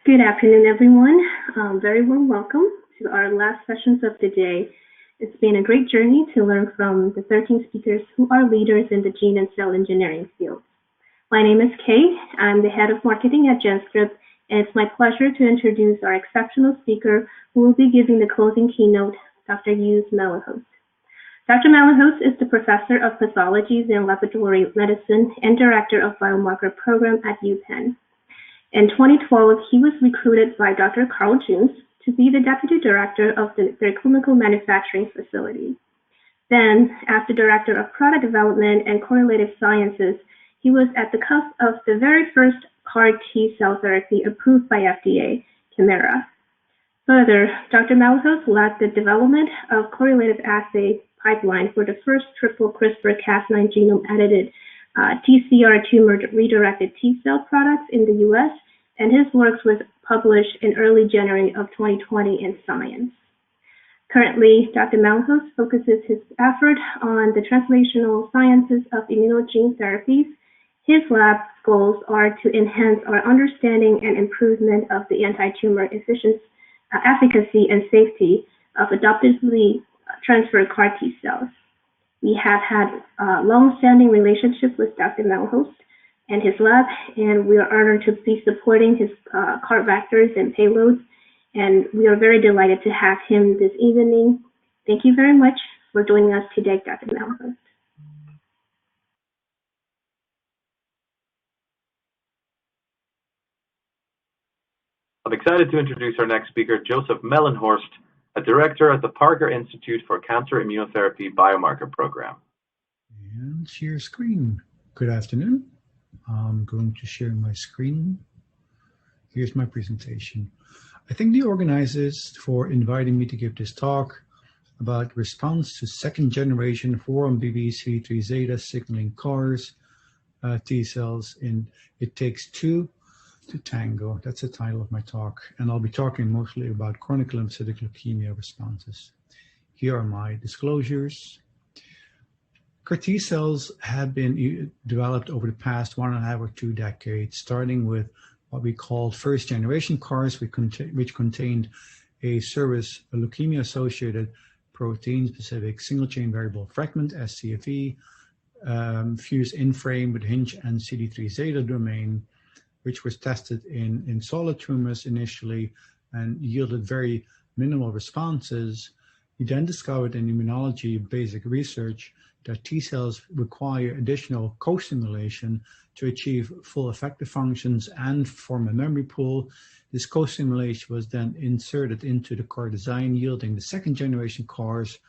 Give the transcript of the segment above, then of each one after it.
Good afternoon, everyone. Very warm welcome to our last sessions of the day. It's been a great journey to learn from the 13 speakers who are leaders in the gene and cell engineering field. My name is Kay. I'm the head of marketing at GenScript, and it's my pleasure to introduce our exceptional speaker who will be giving the closing keynote, Dr. Melenhorst. Dr. Melenhorst is the professor of pathology and laboratory medicine and director of biomarker program at UPenn. In 2012, he was recruited by Dr. Carl Jones to be the deputy director of their clinical manufacturing facility. Then, as the director of product development and correlative sciences, he was at the cusp of the very first CAR T-cell therapy approved by FDA, Chimeric. Further, Dr. Melenhorst led the development of correlative assay pipeline for the first triple CRISPR-Cas9 genome-edited TCR2 redirected T-cell products in the U.S., and his works was published in early January of 2020 in Science. Currently, Dr. Melenhorst focuses his effort on the translational sciences of immunogene therapies. His lab's goals are to enhance our understanding and improvement of the anti-tumor efficacy and safety of adoptively transferred CAR T-cells. We have had a long-standing relationship with Dr. Melenhorst and his lab, and we are honored to be supporting his CAR vectors and payloads, and we are very delighted to have him this evening. Thank you very much for joining us today, Dr. Melenhorst. I'm excited to introduce our next speaker, Joseph Melenhorst, a director at the Parker Institute for Cancer Immunotherapy Biomarker Program. And share screen. Good afternoon. I'm going to share my screen. Here's my presentation. I thank the organizers for inviting me to give this talk about response to second generation 4-1BB CD3 zeta signaling CARs T cells in It Takes Two to Tango. That's the title of my talk, and I'll be talking mostly about chronic lymphocytic leukemia responses. Here are my disclosures. CAR T cells have been developed over the past 1.5 or 2 decades, starting with what we called first generation CARs, which contained a leukemia-associated protein-specific single-chain variable fragment, scFv, fused in frame with hinge and CD3 zeta domain, which was tested in solid tumors initially and yielded very minimal responses. We then discovered in immunology basic research that T cells require additional co-stimulation to achieve full effector functions and form a memory pool. This co-stimulation was then inserted into the CAR design, yielding the second generation CARs,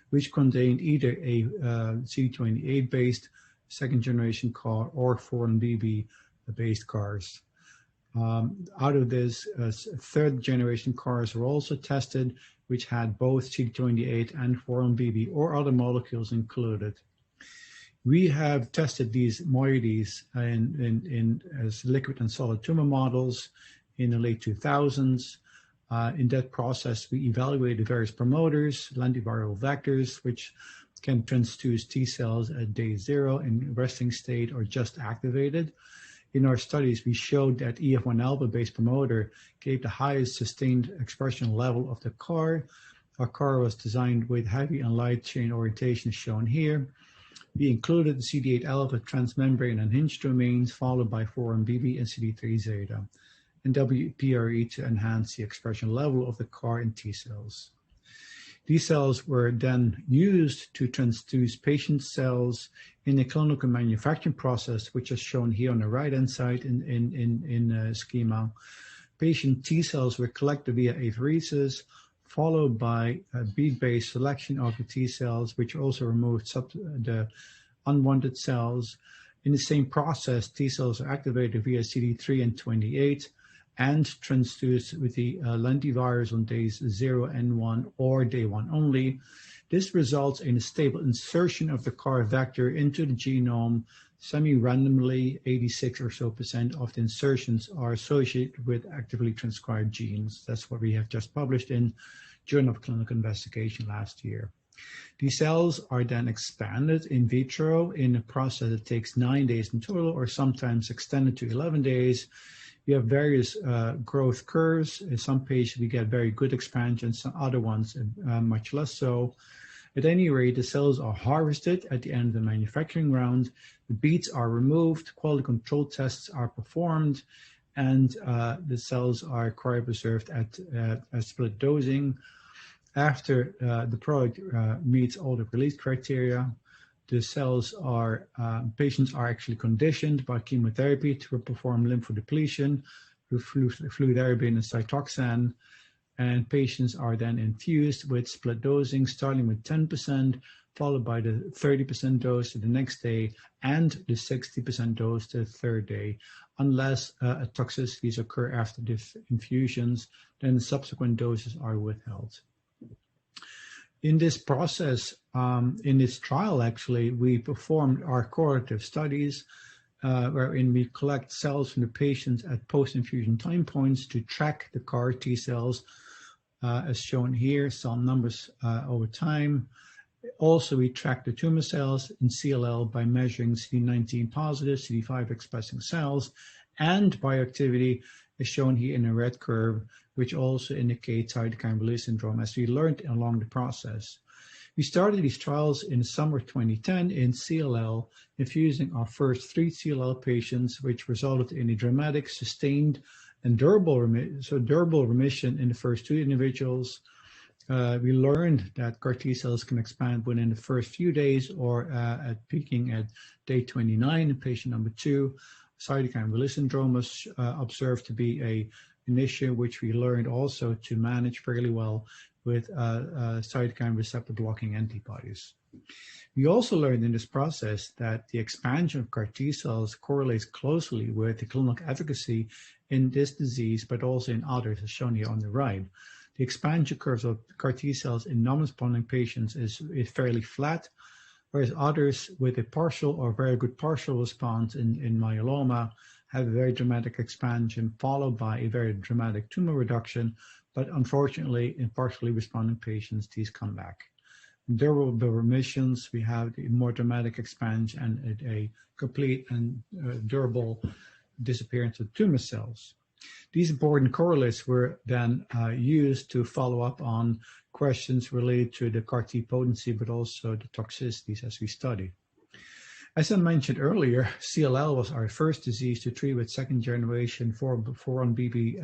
which contained either a CD28-based second generation CAR or 4-1BB based CARs. Out of this, third generation CARs were also tested, which had both CD28 and 4-1BB or other molecules included. We have tested these moieties as liquid and solid tumor models in the late 2000s. In that process, we evaluated various promoters, lentiviral vectors, which can transduce T cells at day 0 in resting state or just activated. In our studies, we showed that EF1 alpha-based promoter gave the highest sustained expression level of the CAR. Our CAR was designed with heavy and light chain orientation shown here. We included the CD8 alpha transmembrane and hinge domains, followed by 4-1BB and CD3 zeta, and WPRE to enhance the expression level of the CAR in T cells. These cells were then used to transduce patient cells in the clinical manufacturing process, which is shown here on the right-hand side in schema. Patient T cells were collected via apheresis, followed by a bead-based selection of the T cells, which also removed the unwanted cells. In the same process, T cells are activated via CD3 and 28, and transduced with the lentivirus on days 0 and 1 or day 1 only. This results in a stable insertion of the CAR vector into the genome. Semi-randomly, 86% or so of the insertions are associated with actively transcribed genes. That's what we have just published in Journal of Clinical Investigation last year. These cells are then expanded in vitro in a process that takes 9 days in total, or sometimes extended to 11 days. We have various growth curves. In some patients, we get very good expansion, some other ones much less so. At any rate, the cells are harvested at the end of the manufacturing round, the beads are removed, quality control tests are performed, and the cells are cryopreserved at split dosing. After the product meets all the release criteria, the cells are, patients are actually conditioned by chemotherapy to perform lymphodepletion with fludarabine and cytoxan, and patients are then infused with split dosing, starting with 10%, followed by the 30% dose the next day, and the 60% dose the third day. Unless toxicities occur after the infusions, then the subsequent doses are withheld. In this process, in this trial, actually, we performed our curative studies, wherein we collect cells from the patients at post-infusion time points to track the CAR T cells, as shown here, some numbers over time. Also, we track the tumor cells in CLL by measuring CD19 positive, CD5 expressing cells, and bioactivity is shown here in a red curve, which also indicates cytokine release syndrome, as we learned along the process. We started these trials in summer 2010 in CLL, infusing our first 3 CLL patients, which resulted in a dramatic, sustained, and durable remission in the first 2 individuals. We learned that CAR T cells can expand within the first few days or at peaking at day 29 in patient number 2. Cytokine release syndrome was observed to be an issue which we learned also to manage fairly well with cytokine receptor blocking antibodies. We also learned in this process that the expansion of CAR T cells correlates closely with the clinical efficacy in this disease, but also in others, as shown here on the right. The expansion curves of CAR T cells in non-responding patients is fairly flat, whereas others with a partial or very good partial response in myeloma have a very dramatic expansion followed by a very dramatic tumor reduction, but unfortunately in partially responding patients, these come back. In durable remissions, we have a more dramatic expansion and a complete and durable disappearance of tumor cells. These important correlates were then used to follow up on questions related to the CAR T potency, but also the toxicities as we studied. As I mentioned earlier, CLL was our first disease to treat with second generation 4-1BB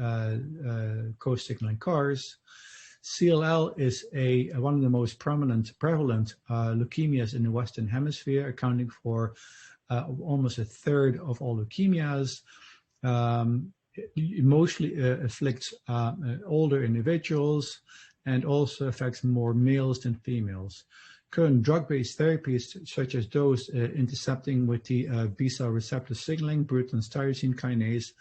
co-signaling CARs. CLL is one of the most prevalent leukemias in the Western Hemisphere, accounting for almost a third of all leukemias. It mostly afflicts older individuals and also affects more males than females. Current drug-based therapies, such as those intercepting with the B-cell receptor signaling, Bruton's tyrosine kinase,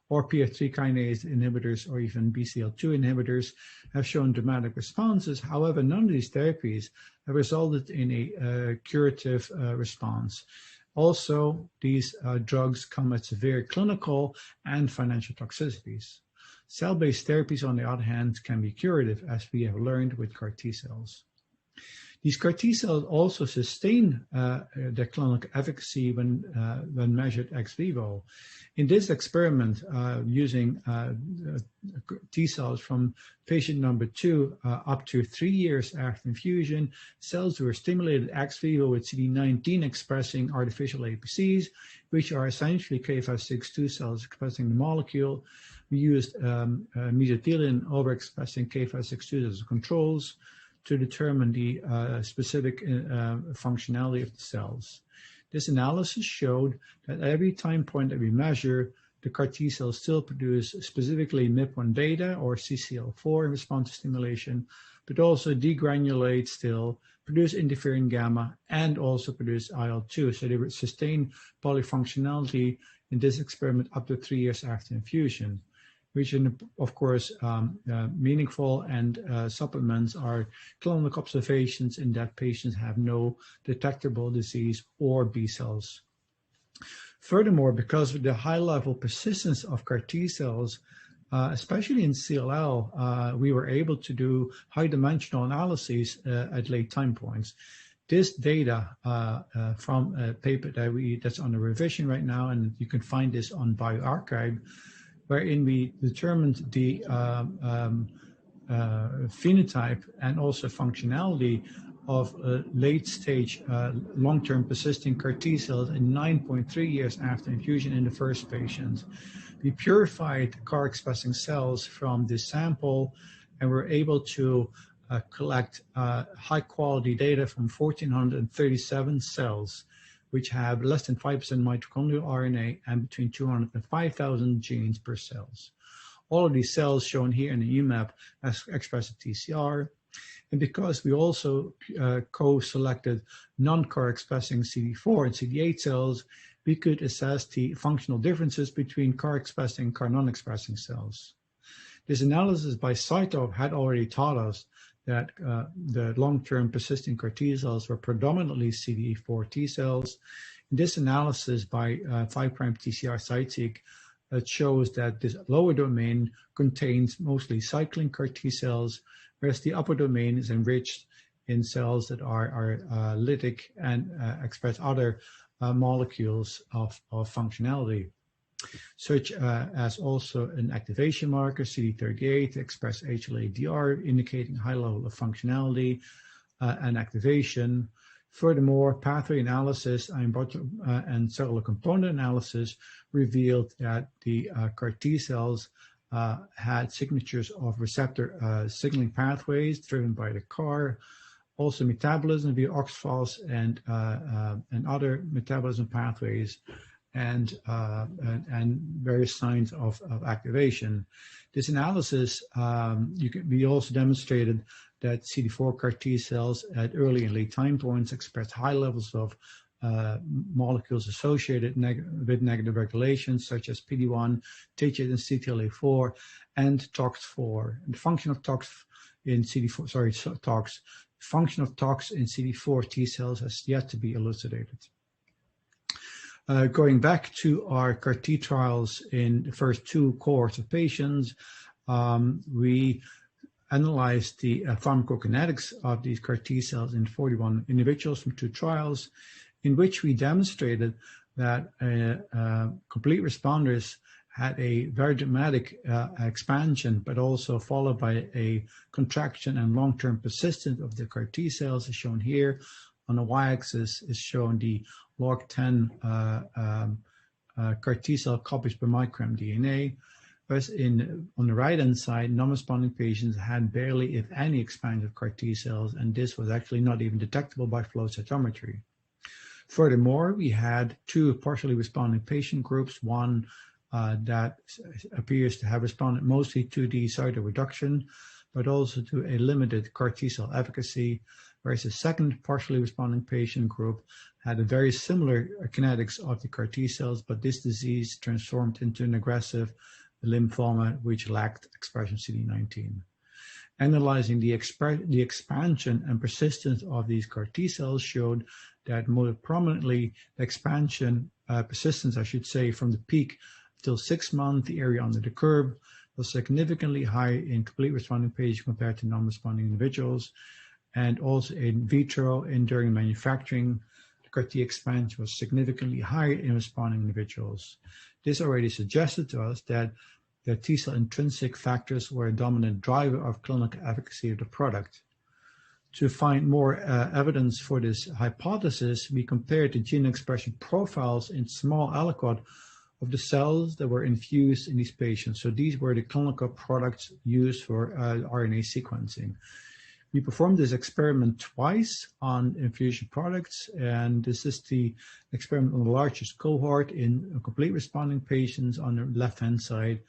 or PI3 kinase inhibitors, or even BCL2 inhibitors, have shown dramatic responses. However, none of these therapies have resulted in a curative response. Also, these drugs come at severe clinical and financial toxicities. Cell-based therapies, on the other hand, can be curative, as we have learned with CAR T cells. These CAR T cells also sustain their clinical efficacy when measured ex vivo. In this experiment, using T cells from patient number 2 up to 3 years after infusion, cells were stimulated ex vivo with CD19 expressing artificial APCs, which are essentially K562 cells expressing the molecule. We used mesothelin overexpressing K562 as controls to determine the specific functionality of the cells. This analysis showed that at every time point that we measure, the CAR T cells still produce specifically MIP1 beta or CCL4 in response to stimulation, but also degranulate still, produce interferon gamma, and also produce IL2. So they would sustain polyfunctionality in this experiment up to 3 years after infusion, which of course meaningful and supplements our clinical observations in that patients have no detectable disease or B cells. Furthermore, because of the high level persistence of CAR T cells, especially in CLL, we were able to do high dimensional analyses at late time points. This data from a paper that's under revision right now, and you can find this on bioRxiv, wherein we determined the phenotype and also functionality of late-stage long-term persisting CAR T cells in 9.3 years after infusion in the first patient. We purified CAR-expressing cells from this sample and were able to collect high-quality data from 1,437 cells, which have less than 5% mitochondrial RNA and between 200 and 5,000 genes per cells. All of these cells shown here in the UMAP as express a TCR. And because we also co-selected non-CAR expressing CD4 and CD8 cells, we could assess the functional differences between CAR expressing and CAR non-expressing cells. This analysis by Saito had already taught us that the long-term persisting CAR T cells were predominantly CD4 T cells. In this analysis by 5' TCR CyTeQ, it shows that this lower domain contains mostly cycling CAR T cells, whereas the upper domain is enriched in cells that are lytic and express other molecules of functionality, such as also an activation marker, CD38, express HLA-DR, indicating high level of functionality and activation. Furthermore, pathway analysis and cellular component analysis revealed that the CAR T cells had signatures of receptor signaling pathways driven by the CAR, also metabolism via OXPHOS and other metabolism pathways, and various signs of activation. This analysis, we also demonstrated that CD4 CAR T cells at early and late time points expressed high levels of molecules associated with negative regulations, such as PD-1, TIGIT, and CTLA-4, and TOX4. And the function of TOX in function of TOX in CD4 T cells has yet to be elucidated. Going back to our CAR T trials in the first two cohorts of patients, we analyzed the pharmacokinetics of these CAR T cells in 41 individuals from two trials, in which we demonstrated that complete responders had a very dramatic expansion, but also followed by a contraction and long-term persistence of the CAR T cells, as shown here. On the y-axis is shown the log 10 CAR T cell copies per microgram DNA, whereas on the right-hand side, non-responding patients had barely, if any, expansion of CAR T cells, and this was actually not even detectable by flow cytometry. Furthermore, we had two partially responding patient groups, one that appears to have responded mostly to the cytoreduction, but also to a limited CAR T cell efficacy, whereas the second partially responding patient group had a very similar kinetics of the CAR T cells, but this disease transformed into an aggressive lymphoma which lacked expression CD19. Analyzing the expansion and persistence of these CAR T cells showed that more prominently the expansion, persistence I should say, from the peak till 6 months, the area under the curve was significantly higher in complete responding patients compared to non-responding individuals. And also in vitro and during manufacturing, the CAR T expansion was significantly higher in responding individuals. This already suggested to us that the T cell intrinsic factors were a dominant driver of clinical efficacy of the product. To find more evidence for this hypothesis, we compared the gene expression profiles in small aliquot of the cells that were infused in these patients. So these were the clinical products used for RNA sequencing. We performed this experiment twice on infusion products, and this is the experiment on the largest cohort in complete responding patients on the left-hand side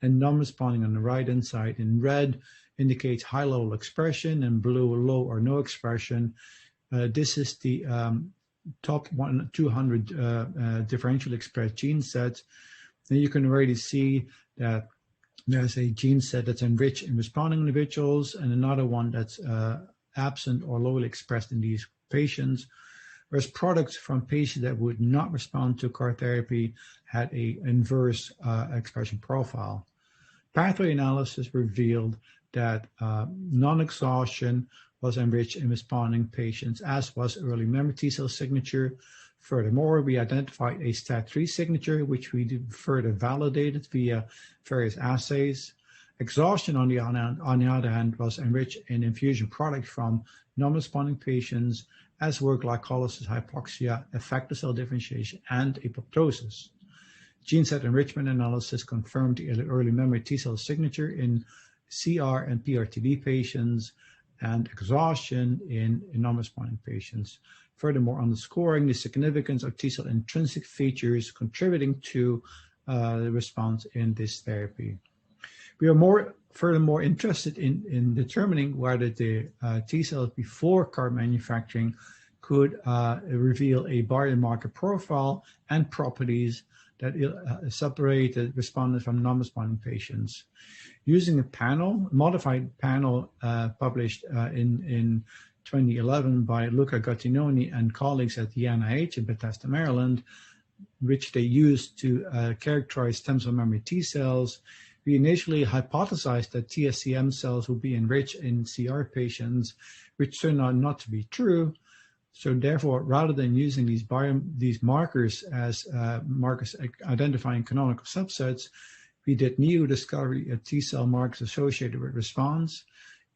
and non-responding on the right-hand side. In red indicates high level expression, and blue low or no expression. This is the top 200 differentially expressed gene sets. And you can already see that there's a gene set that's enriched in responding individuals and another one that's absent or lowly expressed in these patients, whereas products from patients that would not respond to CAR therapy had an inverse expression profile. Pathway analysis revealed that non-exhaustion was enriched in responding patients, as was early memory T cell signature. Furthermore, we identified a STAT3 signature, which we further validated via various assays. Exhaustion, on the other hand, was enriched in infusion product from non-responding patients, as were glycolysis, hypoxia, effector cell differentiation, and apoptosis. Gene set enrichment analysis confirmed the early memory T cell signature in CR and PRTD patients and exhaustion in non-responding patients. Furthermore, underscoring the significance of T cell intrinsic features contributing to the response in this therapy. We are furthermore interested in determining whether the T cells before CAR manufacturing could reveal a biomarker profile and properties that separated responders from non-responding patients. Using a modified panel published in 2011 by Luca Gottinoni and colleagues at the NIH in Bethesda, Maryland, which they used to characterize stem cell memory T cells. We initially hypothesized that TSCM cells would be enriched in CR patients, which turned out not to be true. So therefore, rather than using these markers as markers identifying canonical subsets, we did new discovery of T cell markers associated with response.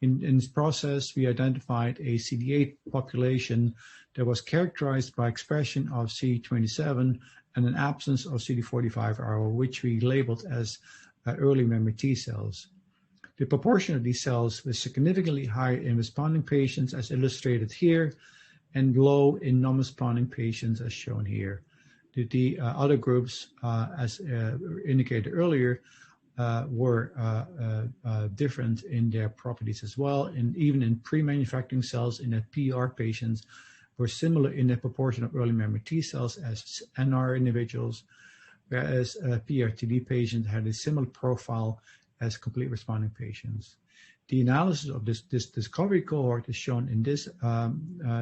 In this process, we identified a CD8 population that was characterized by expression of CD27 and an absence of CD45-RO, which we labeled as early memory T cells. The proportion of these cells was significantly higher in responding patients, as illustrated here, and low in non-responding patients, as shown here. The other groups, as indicated earlier, were different in their properties as well, and even in pre-manufacturing cells in the PR patients were similar in the proportion of early memory T cells as NR individuals, whereas PRTD patients had a similar profile as complete responding patients. The analysis of this discovery cohort is shown in this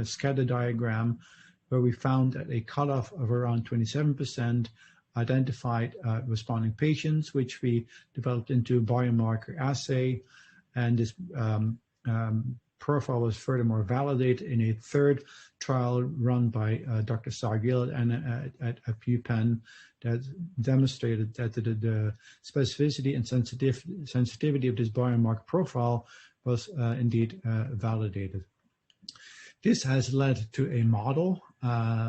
scatter diagram, where we found that a cutoff of around 27% identified responding patients, which we developed into a biomarker assay. And this profile was furthermore validated in a third trial run by Dr. Sargil and at UPenn that demonstrated that the specificity and sensitivity of this biomarker profile was indeed validated. This has led to a model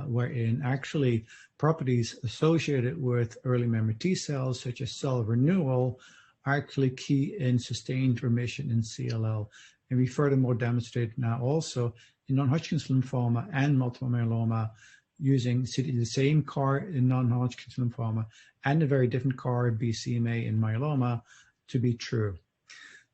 wherein actually properties associated with early memory T cells, such as cell renewal, are actually key in sustained remission in CLL. And we furthermore demonstrate now also in non-Hodgkin's lymphoma and multiple myeloma using the same CAR in non-Hodgkin's lymphoma and a very different CAR BCMA in myeloma to be true.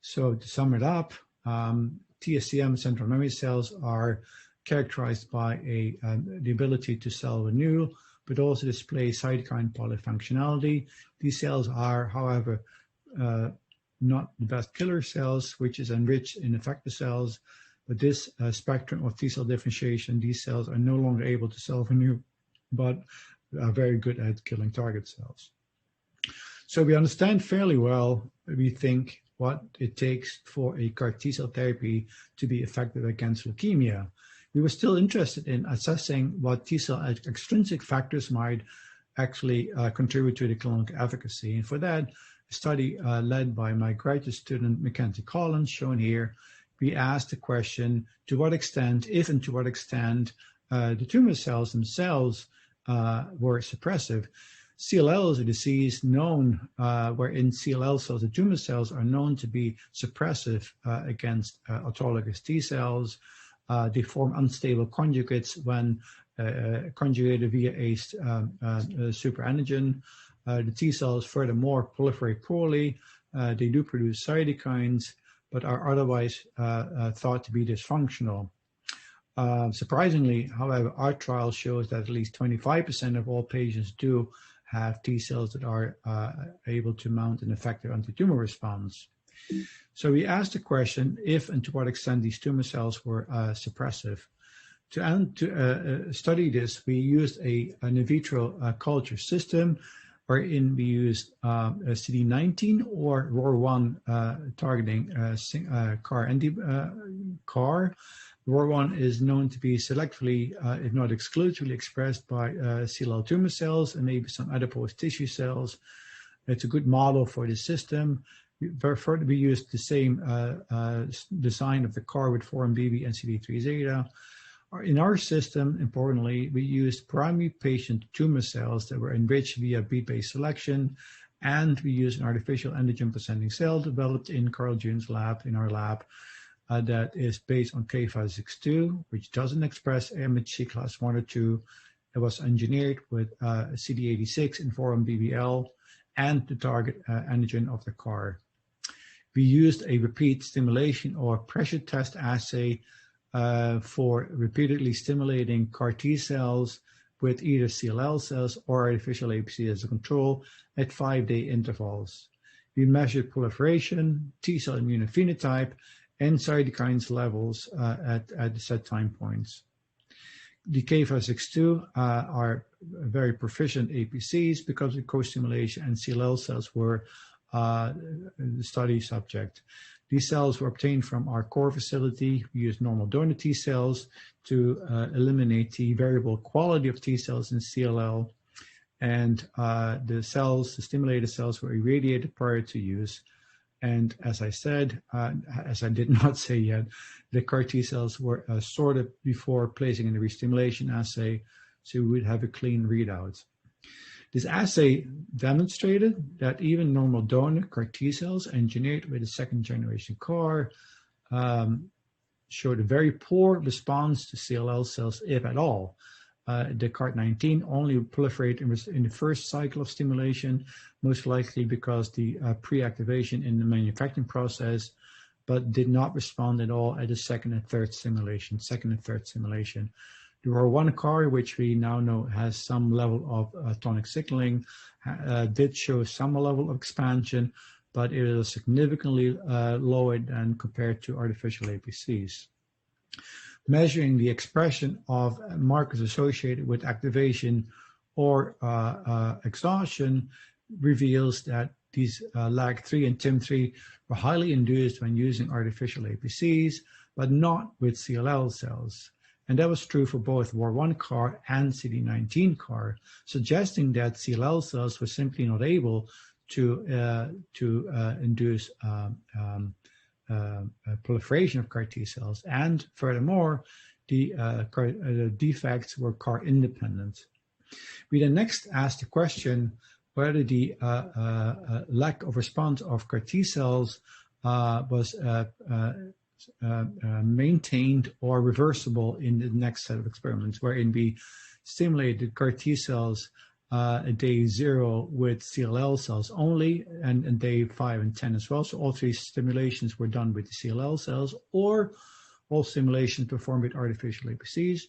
So to sum it up, TSCM central memory cells are characterized by the ability to cell renew, but also display cytokine polyfunctionality. These cells are, however, not the best killer cells, which is enriched in effector cells, but this spectrum of T cell differentiation, these cells are no longer able to self-renew, but are very good at killing target cells. So we understand fairly well, we think, what it takes for a CAR T cell therapy to be effective against leukemia. We were still interested in assessing what T cell extrinsic factors might actually contribute to the clinical efficacy. And for that, a study led by my graduate student, Mackenzie Collins, shown here, we asked the question, to what extent, if and to what extent, the tumor cells themselves were suppressive. CLL is a disease known wherein CLL cells, the tumor cells, are known to be suppressive against autologous T cells. They form unstable conjugates when conjugated via a superantigen. The T cells furthermore proliferate poorly. They do produce cytokines, but are otherwise thought to be dysfunctional. Surprisingly, however, our trial shows that at least 25% of all patients do have T cells that are able to mount an effective anti-tumor response. So we asked the question if and to what extent these tumor cells were suppressive. To study this, we used an in vitro culture system wherein we used CD19 or ROR1 targeting CAR ROR1 is known to be selectively, if not exclusively, expressed by CLL tumor cells and maybe some adipose tissue cells. It's a good model for the system. Further, we used the same design of the CAR with 4-1BB and CD3 zeta. In our system, importantly, we used primary patient tumor cells that were enriched via bead-based selection, and we used an artificial antigen-presenting cell developed in Carl June's lab, in our lab, that is based on K562, which doesn't express MHC class 1 or 2. It was engineered with CD86 and 4-1BBL and the target antigen of the CAR. We used a repeat stimulation or pressure test assay for repeatedly stimulating CAR T cells with either CLL cells or artificial APC as a control at 5-day intervals. We measured proliferation, T cell immunophenotype, and cytokines levels at the set time points. The K562 are very proficient APCs because of co-stimulation, and CLL cells were the study subject. These cells were obtained from our core facility. We used normal donor T cells to eliminate the variable quality of T cells in CLL, and the stimulated cells were irradiated prior to use. And as I said, as I did not say yet, the CAR T cells were sorted before placing in the restimulation assay, so we would have a clean readout. This assay demonstrated that even normal donor CAR T cells engineered with a second-generation CAR showed a very poor response to CLL cells, if at all. The CAR-19 only proliferated in the first cycle of stimulation, most likely because the pre-activation in the manufacturing process, but did not respond at all at the second and third stimulation. The ROR1 CAR, which we now know has some level of tonic signaling, did show some level of expansion, but it was significantly lower than compared to artificial APCs. Measuring the expression of markers associated with activation or exhaustion reveals that these LAG3 and TIM3 were highly induced when using artificial APCs, but not with CLL cells. And that was true for both ROR1 CAR and CD19 CAR, suggesting that CLL cells were simply not able to induce proliferation of CAR T cells, and furthermore, the defects were CAR independent. We then next asked the question whether the lack of response of CAR T cells was maintained or reversible in the next set of experiments, wherein we stimulated CAR T cells at day 0 with CLL cells only, and day 5 and 10 as well. So all 3 stimulations were done with the CLL cells, or all stimulations performed with artificial APCs,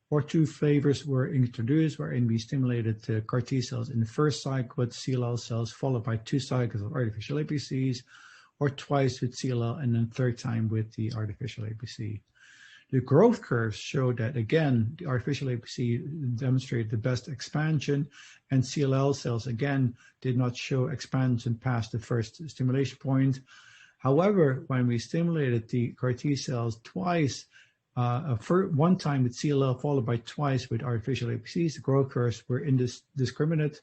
or 2 flavors were introduced wherein we stimulated the CAR T cells in the first cycle with CLL cells, followed by 2 cycles of artificial APCs, or twice with CLL and then 3rd time with the artificial APC. The growth curves showed that, again, the artificial APC demonstrated the best expansion, and CLL cells, again, did not show expansion past the first stimulation point. However, when we stimulated the CAR T cells twice, one time with CLL followed by twice with artificial APCs, the growth curves were indiscriminate.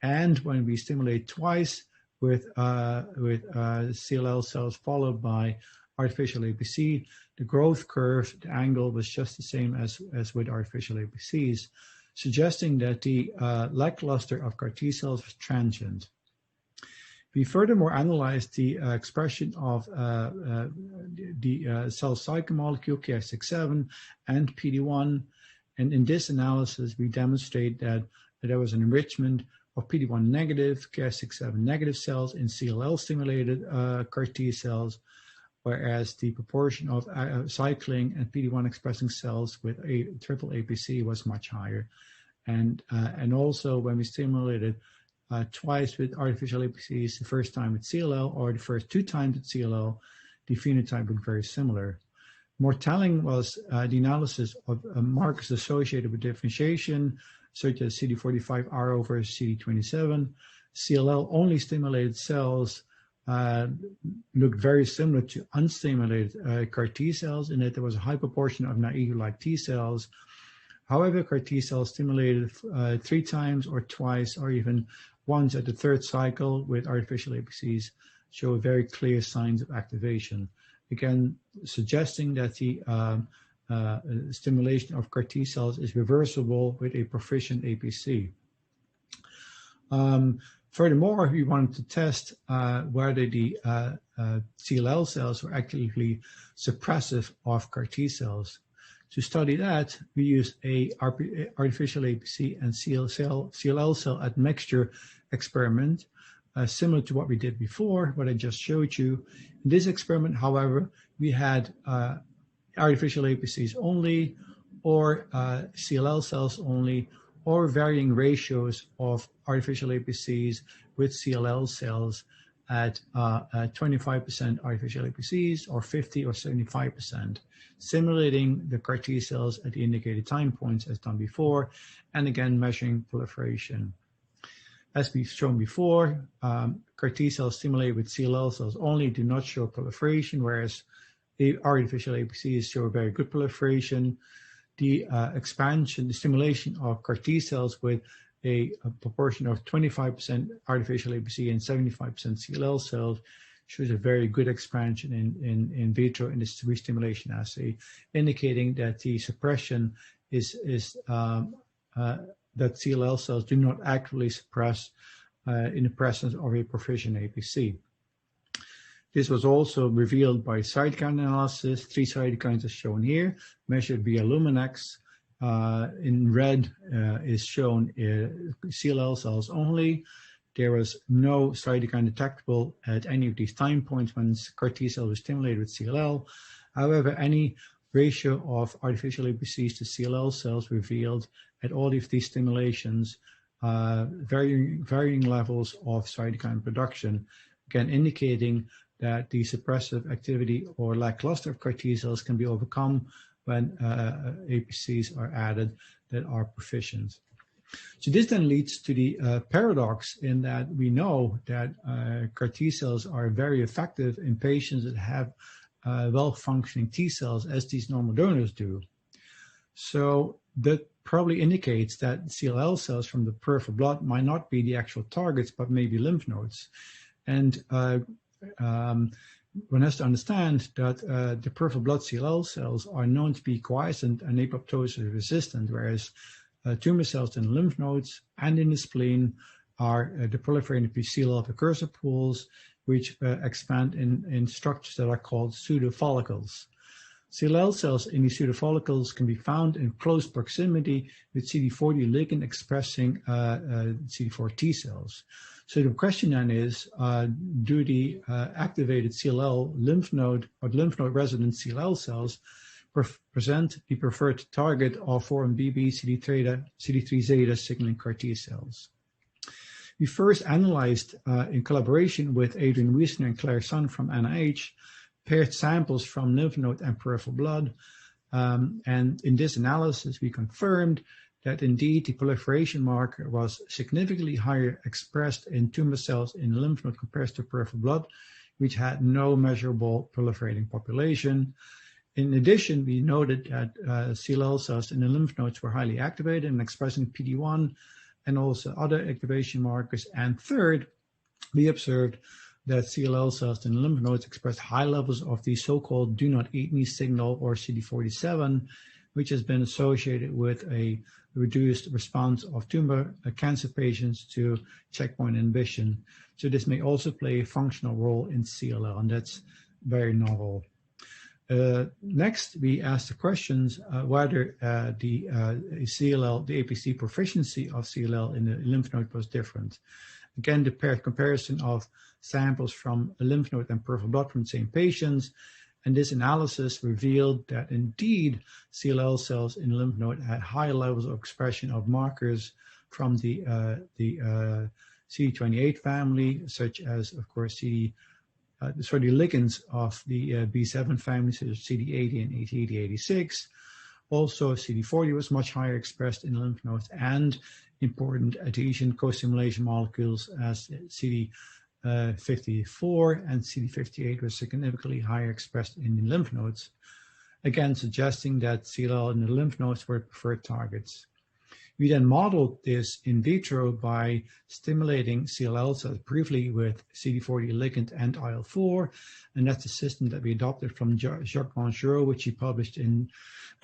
And when we stimulate twice with CLL cells followed by artificial APC, the growth curve, the angle was just the same as with artificial APCs, suggesting that the lackluster of CAR T cells was transient. We furthermore analyzed the expression of the cell cycle molecule Ki67 and PD-1, and in this analysis we demonstrate that there was an enrichment of PD-1 negative, Ki67 negative cells in CLL stimulated CAR T cells, whereas the proportion of cycling and PD-1 expressing cells with a triple APC was much higher. And also when we stimulated twice with artificial APCs, the first time with CLL or the first 2 times with CLL, the phenotype looked very similar. More telling was the analysis of markers associated with differentiation, such as CD45 RO versus CD27. CLL only stimulated cells looked very similar to unstimulated CAR T cells in that there was a high proportion of naive-like T cells. However, CAR T cells stimulated 3 times or twice or even once at the 3rd cycle with artificial APCs show very clear signs of activation. Again, suggesting that the stimulation of CAR T cells is reversible with a proficient APC. Furthermore, we wanted to test whether the CLL cells were actively suppressive of CAR T cells. To study that, we used a artificial APC and CLL cell admixture experiment, similar to what we did before, what I just showed you. In this experiment, however, we had artificial APCs only, or CLL cells only, or varying ratios of artificial APCs with CLL cells at 25% artificial APCs or 50 or 75%, simulating the CAR T cells at the indicated time points as done before, and again measuring proliferation. As we've shown before, CAR T cells stimulated with CLL cells only do not show proliferation, whereas the artificial APCs show very good proliferation. The expansion, the stimulation of CAR T cells with a proportion of 25% artificial APC and 75% CLL cells shows a very good expansion in vitro in this re-stimulation assay, indicating that the suppression is that CLL cells do not actively suppress in the presence of a proficient APC. This was also revealed by cytokine analysis. 3 cytokines are shown here, measured via Luminex. In red is shown CLL cells only. There was no cytokine detectable at any of these time points when CAR T cells were stimulated with CLL. However, any ratio of artificial APCs to CLL cells revealed at all of these stimulations varying levels of cytokine production, again indicating that the suppressive activity or lackluster of CAR T cells can be overcome when APCs are added that are proficient. So this then leads to the paradox in that we know that CAR T cells are very effective in patients that have well-functioning T cells as these normal donors do. So that probably indicates that CLL cells from the peripheral blood might not be the actual targets, but maybe lymph nodes. And one has to understand that the peripheral blood CLL cells are known to be quiescent and apoptosis resistant, whereas tumor cells in lymph nodes and in the spleen are the proliferating CLL precursor pools, which expand in structures that are called pseudofollicles. CLL cells in these pseudofollicles can be found in close proximity with CD40 ligand expressing CD4 T cells. So the question then is, do the activated CLL lymph node or lymph node resident CLL cells present the preferred target of 4-1BB CD3 zeta signaling CAR T cells? We first analyzed, in collaboration with Adrian Wiesner and Claire Sun from NIH, paired samples from lymph node and peripheral blood. And in this analysis, we confirmed that indeed the proliferation marker was significantly higher expressed in tumor cells in lymph node compared to peripheral blood, which had no measurable proliferating population. In addition, we noted that CLL cells in the lymph nodes were highly activated and expressing PD-1 and also other activation markers. And third, we observed that CLL cells in lymph nodes expressed high levels of the so-called do not eat me signal, or CD47, which has been associated with a reduced response of tumor cancer patients to checkpoint inhibition. So this may also play a functional role in CLL, and that's very novel. Next, we asked the questions whether the APC proficiency of CLL in the lymph node was different. Again, the paired comparison of samples from a lymph node and peripheral blood from the same patients, and this analysis revealed that indeed CLL cells in the lymph node had high levels of expression of markers from the CD28 family, such as, of course, the ligands of the B7 family, such as CD80 and CD86. Also, CD40 was much higher expressed in lymph nodes, and important adhesion co-stimulation molecules as CD54 and CD58 were significantly higher expressed in the lymph nodes, again suggesting that CLL in the lymph nodes were preferred targets. We then modeled this in vitro by stimulating CLL cells briefly with CD40 ligand and IL4, and that's a system that we adopted from Jacques Mongereau, which he published in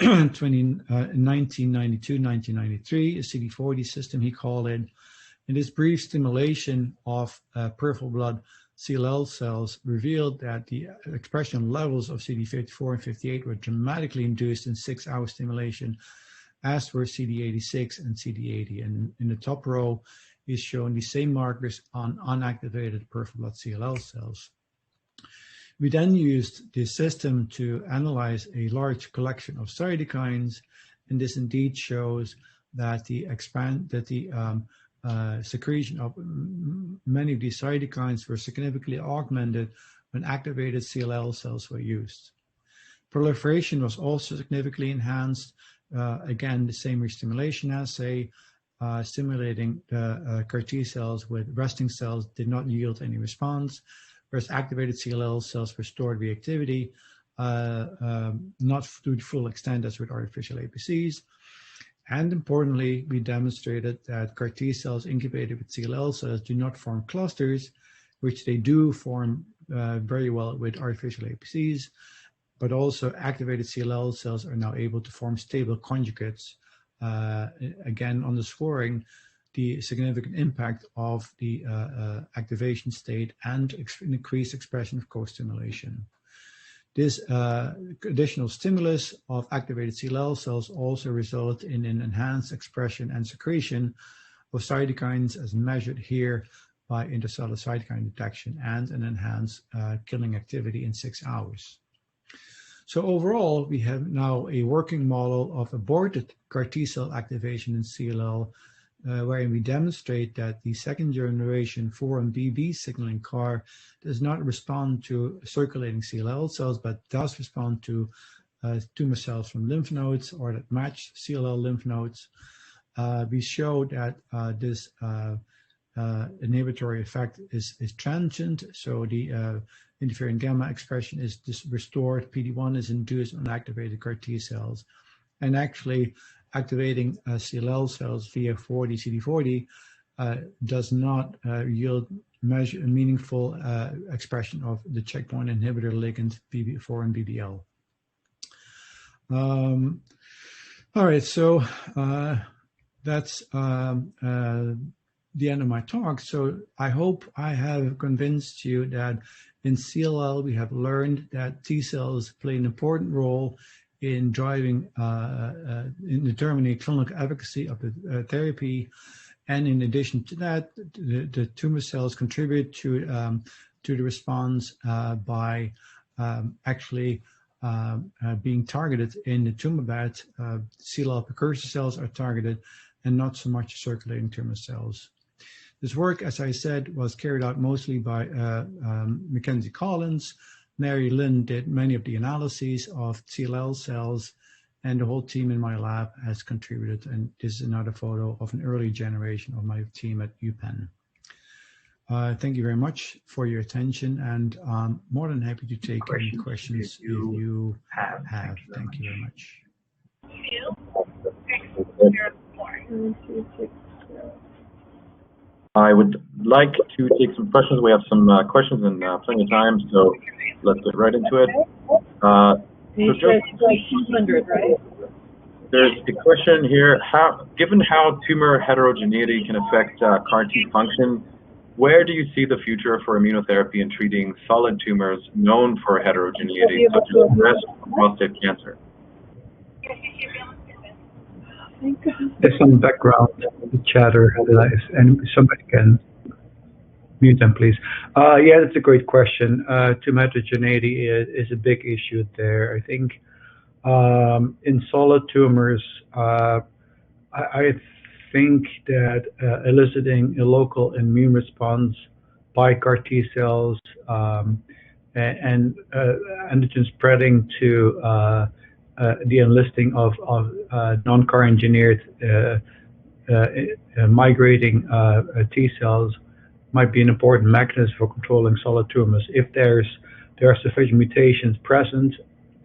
1992-1993, a CD40 system he called it. And this brief stimulation of peripheral blood CLL cells revealed that the expression levels of CD54 and 58 were dramatically induced in 6-hour stimulation, as were CD86 and CD80. And in the top row is shown the same markers on unactivated peripheral blood CLL cells. We then used this system to analyze a large collection of cytokines, and this indeed shows that the secretion of many of these cytokines were significantly augmented when activated CLL cells were used. Proliferation was also significantly enhanced. Again, the same restimulation assay, stimulating the CAR T cells with resting cells did not yield any response, whereas activated CLL cells restored reactivity, not to the full extent as with artificial APCs. And importantly, we demonstrated that CAR T cells incubated with CLL cells do not form clusters, which they do form very well with artificial APCs, but also activated CLL cells are now able to form stable conjugates, again underscoring the significant impact of the activation state and increased expression of co-stimulation. This additional stimulus of activated CLL cells also resulted in an enhanced expression and secretion of cytokines as measured here by intercellular cytokine detection and an enhanced killing activity in 6 hours. So overall, we have now a working model of aborted CAR T cell activation in CLL, wherein we demonstrate that the second generation 4-1BB signaling CAR does not respond to circulating CLL cells, but does respond to tumor cells from lymph nodes or that match CLL lymph nodes. We show that this inhibitory effect is transient, so the interferon gamma expression is restored, PD-1 is induced on activated CAR T cells, and actually activating CLL cells via CD40 does not yield meaningful expression of the checkpoint inhibitor ligand BB4 and BBL. All right, so that's the end of my talk. So I hope I have convinced you that in CLL we have learned that T cells play an important role in driving, in determining clinical efficacy of the therapy. And in addition to that, the tumor cells contribute to the response by actually being targeted in the tumor bed. CLL precursor cells are targeted and not so much circulating tumor cells. This work, as I said, was carried out mostly by Mackenzie Collins. Mary Lynn did many of the analyses of CLL cells, and the whole team in my lab has contributed. And this is another photo of an early generation of my team at UPenn. Thank you very much for your attention, and I'm more than happy to take any questions if you have. Thank you very much. I would like to take some questions. We have some questions and plenty of time, so let's get right into it. There's a question here. Given how tumor heterogeneity can affect CAR T function, where do you see the future for immunotherapy in treating solid tumors known for heterogeneity, such as breast or prostate cancer? There's some background chatter, and somebody can mute them, please. Yeah, that's a great question. Tumor heterogeneity is a big issue there. I think in solid tumors, I think that eliciting a local immune response by CAR T cells and antigen spreading to the enlisting of non-CAR engineered migrating T cells might be an important mechanism for controlling solid tumors if there are sufficient mutations present,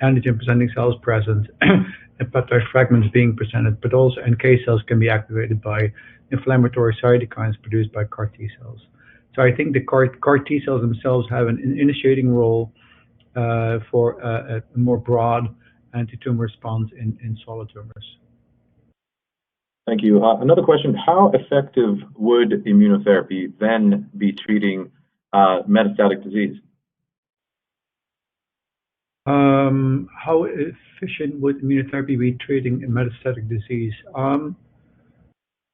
antigen-presenting cells present, and peptide fragments being presented, but also NK cells can be activated by inflammatory cytokines produced by CAR T cells. So I think the CAR T cells themselves have an initiating role for a more broad anti-tumor response in solid tumors. Thank you. Another question, how effective would immunotherapy then be treating metastatic disease? How efficient would immunotherapy be treating a metastatic disease?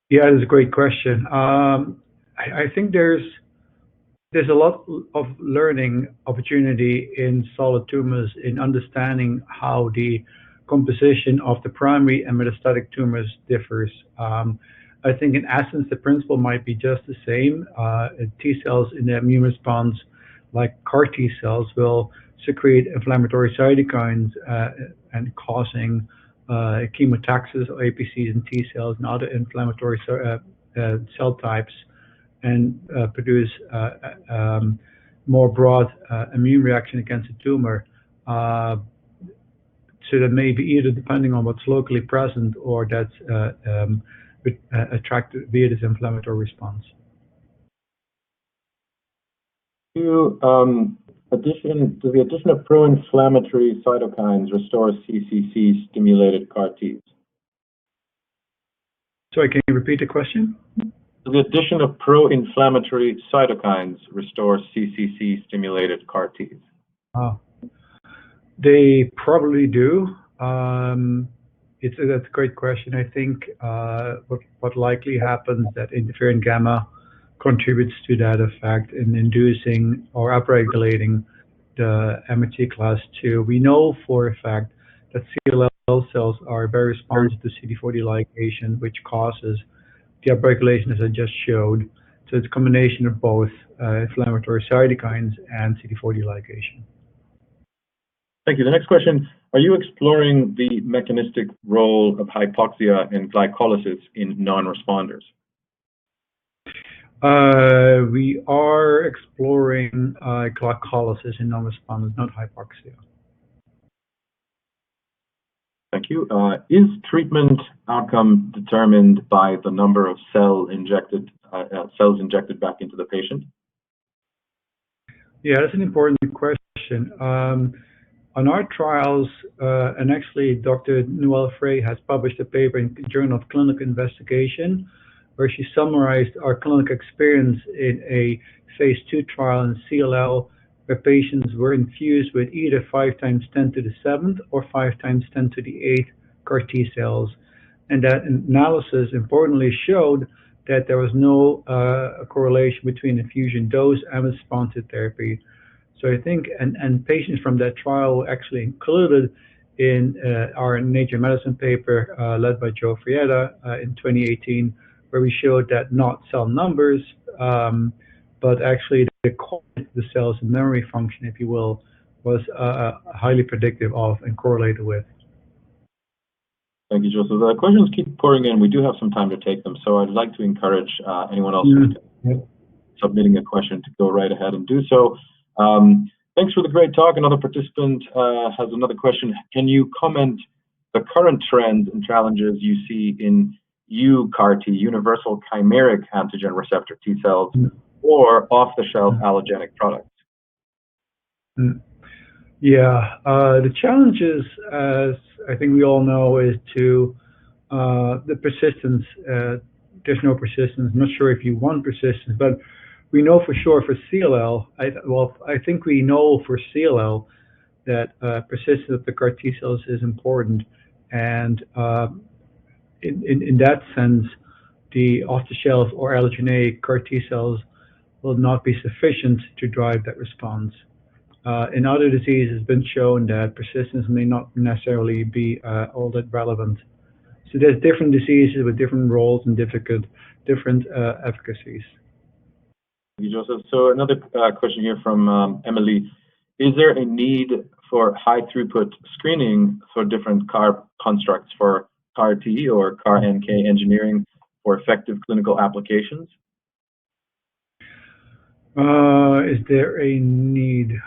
Yeah, that's a great question. I think there's a lot of learning opportunity in solid tumors in understanding how the composition of the primary and metastatic tumors differs. I think in essence, the principle might be just the same. T cells in the immune response, like CAR T cells, will secrete inflammatory cytokines and causing chemotaxis or APCs in T cells and other inflammatory cell types, and produce more broad immune reaction against the tumor. So that may be either depending on what's locally present or that's attracted via this inflammatory response. Does the addition of pro-inflammatory cytokines restore CCC-stimulated CAR Ts? Sorry, can you repeat the question? Does the addition of pro-inflammatory cytokines restore CCC-stimulated CAR Ts? They probably do. That's a great question. I think what likely happens that interferon gamma contributes to that effect in inducing or upregulating the MHC class II. We know for a fact that CLL cells are very responsive to CD40 ligation, which causes the upregulation, as I just showed. So it's a combination of both inflammatory cytokines and CD40 ligation. Thank you. The next question, are you exploring the mechanistic role of hypoxia and glycolysis in non-responders? We are exploring glycolysis in non-responders, not hypoxia. Thank you. Is treatment outcome determined by the number of cells injected back into the patient? Yeah, that's an important question. On our trials, and actually Dr. Noelle Frey has published a paper in the Journal of Clinical Investigation where she summarized our clinical experience in a phase 2 trial in CLL where patients were infused with either 5 times 10 to the 7th or 5 times 10 to the 8th CAR T cells. And that analysis importantly showed that there was no correlation between infusion dose and response to therapy. So I think, and patients from that trial were actually included in our Nature Medicine paper led by Joe Frietta in 2018, where we showed that not cell numbers, but actually the cells' memory function, if you will, was highly predictive of and correlated with. Thank you, Joseph. The questions keep pouring in. We do have some time to take them, so I'd like to encourage anyone else submitting a question to go right ahead and do so. Thanks for the great talk. Another participant has another question. Can you comment the current trends and challenges you see in CAR T, universal chimeric antigen receptor T cells, or off-the-shelf allogenic products? Yeah, the challenges, as I think we all know, is to the persistence. There's no persistence. I'm not sure if you want persistence, but we know for sure for CLL, I think we know for CLL that persistence of the CAR T cells is important. And in that sense, the off-the-shelf or allogeneic CAR T cells will not be sufficient to drive that response. In other diseases, it's been shown that persistence may not necessarily be all that relevant. So there's different diseases with different roles and different efficacies. Thank you, Joseph. So another question here from Emily. Is there a need for high throughput screening for different CAR constructs for CAR T or CAR NK engineering for effective clinical applications? Is there a need?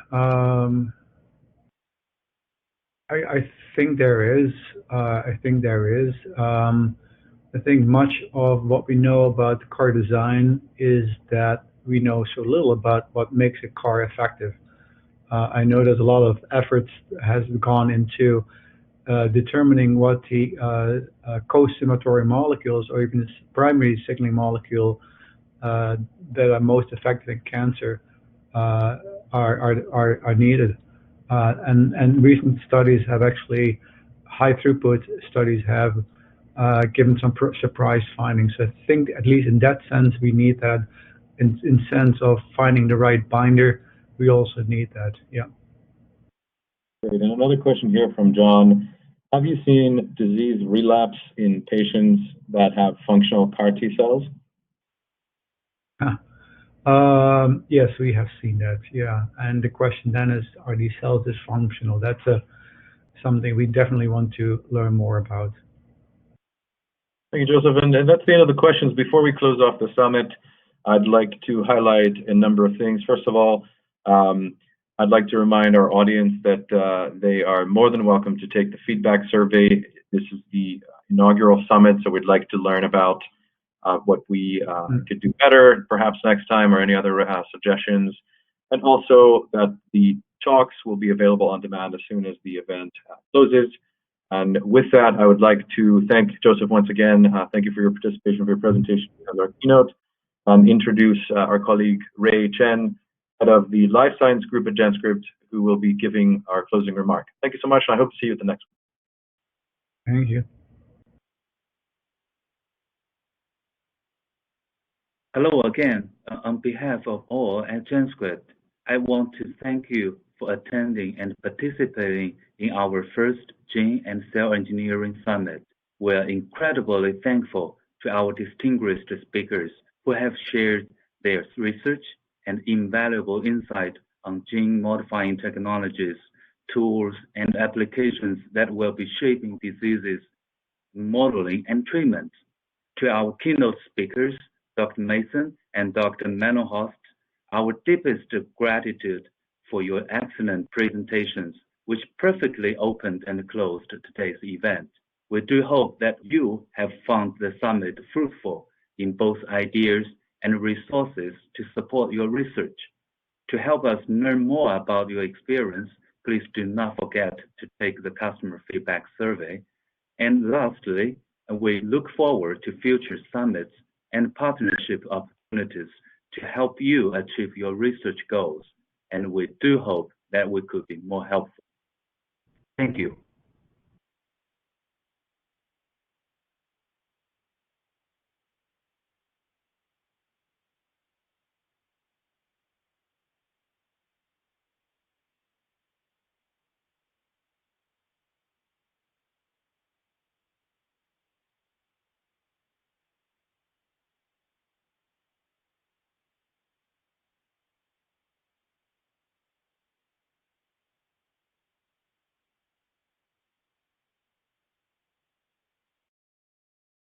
I think there is. I think there is. I think much of what we know about the car design is that we know so little about what makes a car effective. I know that a lot of efforts has gone into determining what the co-stimulatory molecules or even the primary signaling molecule that are most effective in cancer are needed. And recent studies have actually, high throughput studies have given some surprise findings. So I think at least in that sense, we need that. In sense of finding the right binder, we also need that, yeah. Great. And another question here from John. Have you seen disease relapse in patients that have functional CAR T cells? Yes, we have seen that, yeah. And the question then is, are these cells dysfunctional? That's something we definitely want to learn more about. Thank you, Joseph. And that's the end of the questions. Before we close off the summit, I'd like to highlight a number of things. First of all, I'd like to remind our audience that they are more than welcome to take the feedback survey. This is the inaugural summit, so we'd like to learn about what we could do better, perhaps next time, or any other suggestions. And also that the talks will be available on demand as soon as the event closes. And with that, I would like to thank Joseph once again. Thank you for your participation, for your presentation and our keynote, and introduce our colleague Ray Chen, head of the Life Science Group at GenScript, who will be giving our closing remark. Thank you so much, and I hope to see you at the next one. Thank you. Hello again. On behalf of all at GenScript, I want to thank you for attending and participating in our first Gene and Cell Engineering Summit. We're incredibly thankful to our distinguished speakers who have shared their research and invaluable insight on gene-modifying technologies, tools, and applications that will be shaping diseases, modeling, and treatment. To our keynote speakers, Dr. Mason and Dr. Melenhorst, our deepest gratitude for your excellent presentations, which perfectly opened and closed today's event. We do hope that you have found the summit fruitful in both ideas and resources to support your research. To help us learn more about your experience, please do not forget to take the customer feedback survey. And lastly, we look forward to future summits and partnership opportunities to help you achieve your research goals. And we do hope that we could be more helpful. Thank you.